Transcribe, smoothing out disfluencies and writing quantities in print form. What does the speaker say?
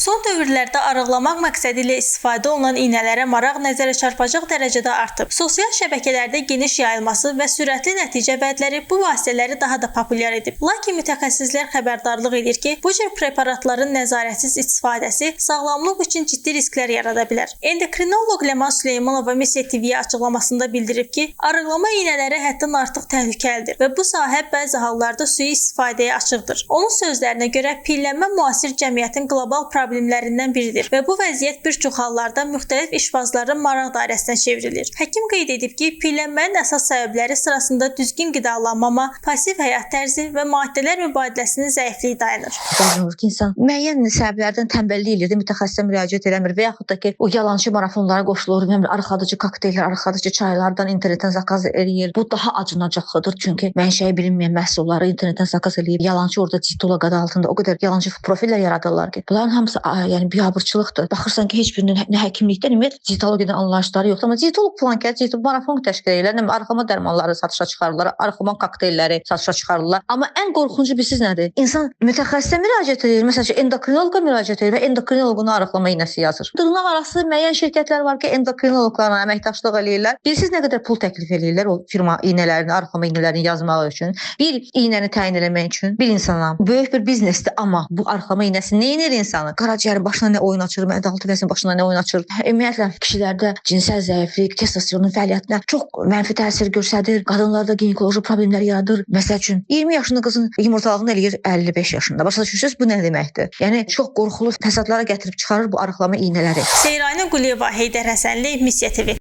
Son dövrlərdə arıqlamaq məqsədi ilə istifadə olunan iynələrə maraq nəzərə çarpacaq dərəcədə artıb. Sosial şəbəkələrdə geniş yayılması və sürətli nəticə vədləri bu vasitələri daha da populyar edib. Lakin mütəxəssislər xəbərdarlıq edir ki, bu cür preparatların nəzarətsiz istifadəsi sağlamlıq üçün ciddi risklər yarada bilər. Endokrinoloq Ləman Süleymanova Missiya TV-yə açıqlamasında bildirib ki, arıqlama iynələri həddən artıq təhlükəlidir və bu sahə bəzi hallarda sui istifadəyə açıqdır. Onun sözlərinə görə piyələnmə müasir cəmiyyətin qlobal problemlərindən biridir və bu vəziyyət bir çox hallarda müxtəlif işbazların maraq dairəsinə çevrilir. Həkim qeyd edib ki, piyələnmənin əsas səbəbləri sırasında düzgün qidalanmama, pasiv həyat tərzi və maddələr mübadiləsinin zəifliyi dayanır. Olur ki, insan müəyyən səbəblərdən tənbəllik edir, mütəxəssisə müraciət eləmir və yaxud da ki, o yalançı marafonlara qoşulur, arıqladıcı kokteyllər, arıqladıcı çaylardan internetdən zakaz eləyir. Bu daha acınacaqlıdır, çünki mənşəyi bilinməyən məhsulları internetdən zakaz eləyib, yalançı orada dietolog adı altında o qədər yalançı profillər yaradırlar ki, bunların hamısı yəni biabırçılıqdır. Baxırsan ki, heç birinin nə həkimlikdən, ümumiyyətlə dietologiyadan anlayışları yoxdur, amma dietolog falan ki, dietolog marafon təşkil edirlər, nə arıqlama dərmanları satışa çıxarırlar, arıqlama kokteylləri satışa çıxarırlar. Amma ən qorxuncu bilirsiz nədir? İnsan mütəxəssisə müraciət edir, məsələn, endokrinoloqa müraciət edir və endokrinoloqun arıqlama iynəsi yazır. Dırnaq arası müəyyən şirkətlər var ki, endokrinoloqlarla əməkdaşlıq eləyirlər. Bilirsiniz nə qədər pul təklif eləyirlər o firma iynələrini, arıqlama iynələrini yazmaq üçün? Bir iynəni təyin etmək üçün bir insana böyük bir biznesdir, amma bu arıqlama iynəsi nə edir insanı? Qaraciyərin başına nə oyun açır, mədaltı vəzinin başına nə oyun açır? Ümumiyyətlə kişilərdə cinsəl zəiflik, testosteronun fəaliyyətinə çox mənfi təsir göstərir. Qadınlarda ginekoloji problemlər yaradır. Məsəl üçün 20 yaşında qızın yumurtalığını eləyir 55 yaşında. Başa düşürsüz bu nə deməkdir? Yəni çox qorxulu fəsadlara gətirib çıxarır bu arıqlama iynələri. Seyranə Quliyeva, Heydər Həsənli, Missiya TV.